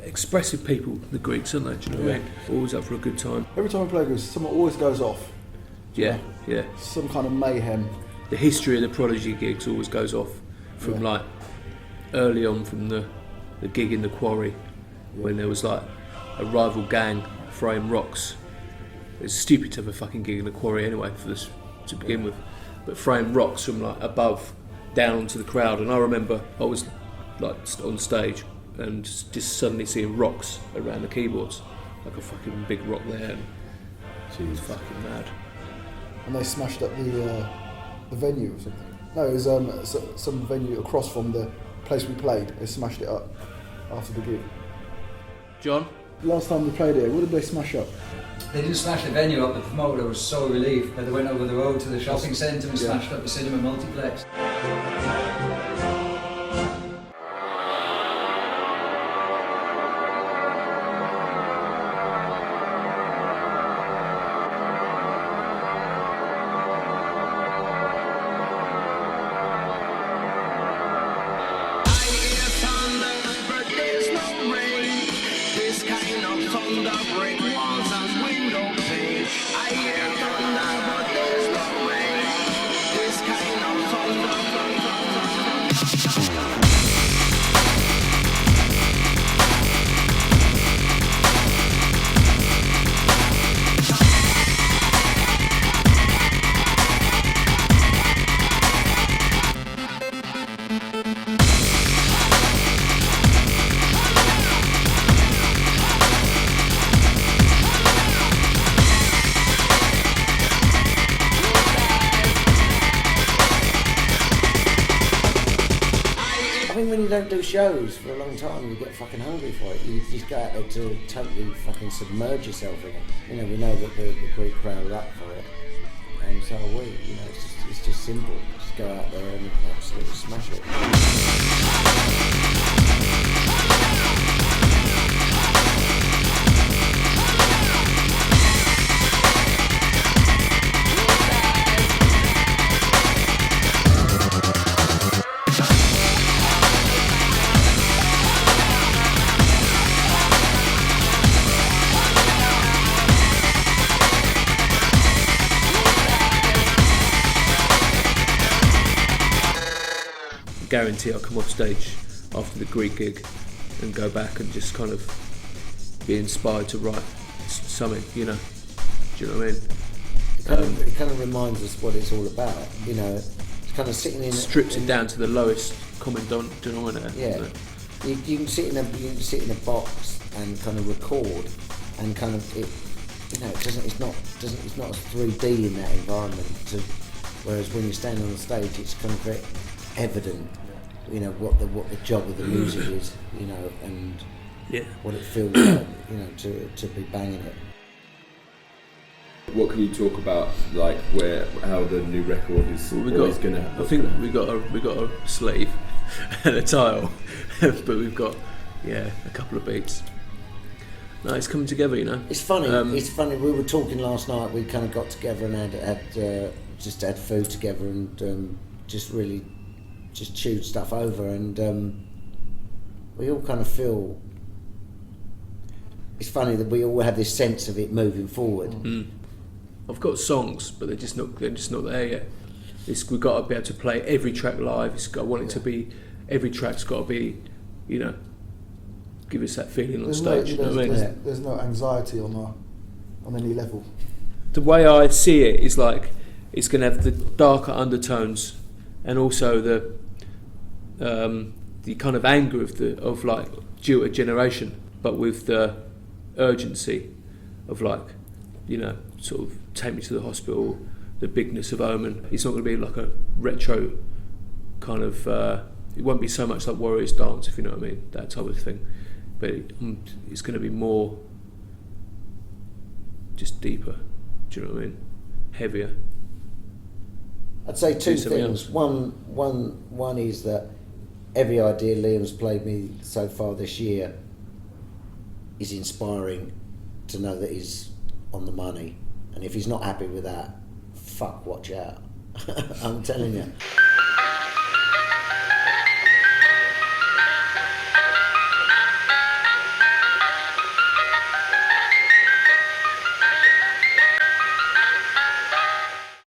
expressive people, the Greeks, aren't they? Do you know what I mean? Always up for a good time. Every time we play gigs, someone always goes off. Yeah. Some kind of mayhem. The history of the Prodigy gigs always goes off from like early on from the gig in the Quarry when there was like a rival gang throwing rocks. It's stupid to have a fucking gig in the Quarry anyway for this to begin with, but throwing rocks from like above down onto the crowd. And I remember I was like on stage and just suddenly seeing rocks around the keyboards, like a fucking big rock there, and it was fucking mad. And they smashed up the venue or something. No, it was some venue across from the place we played. They smashed it up after the gig. John? Last time we played here, what did they smash up? They didn't smash the venue up. The promoter was so relieved, but they went over the road to the shopping centre and smashed up the cinema multiplex. When you don't do shows for a long time, you get fucking hungry for it. You just go out there to totally fucking submerge yourself in it. You know, we know that the Greek crowd are up for it, and so are we. You know, it's just simple. Just go out there and absolutely smash it. Guarantee I'll come off stage after the Greek gig and go back and just kind of be inspired to write something, you know. Do you know what I mean? It kind of reminds us what it's all about, you know. It's kind of sitting in... Strips it down to the lowest common denominator. Yeah. You can sit in a box and kind of record, and kind of it, you know, it's not as 3D in that environment. Whereas when you're standing on the stage, it's kind of very evident, you know, what the job of the music is, you know, and what it feels like, you know, to be banging it. What can you talk about, like how the new record is always going to? I think we got a sleeve and a title, but we've got a couple of beats. No, it's coming together, you know. It's funny. It's funny. We were talking last night. We kind of got together and had food together and just really just chewed stuff over, and we all kind of feel. It's funny that we all have this sense of it moving forward. Mm. I've got songs, but they're just not there yet. We've got to be able to play every track live. I want it to be, every track's got to be, you know, give us that feeling on stage. You know what I mean? There's no anxiety on any level. The way I see it is like it's going to have the darker undertones, and also the kind of anger of like due to generation, but with the urgency of, like, you know, sort of Take Me to the Hospital, the bigness of Omen. It's not going to be like a retro kind of, it won't be so much like Warriors Dance, if you know what I mean, that type of thing, but it's going to be more just deeper, do you know what I mean, heavier. I'd say two things. One is that every idea Liam's played me so far this year is inspiring to know that he's on the money, and if he's not happy with that, fuck, watch out. I'm telling you.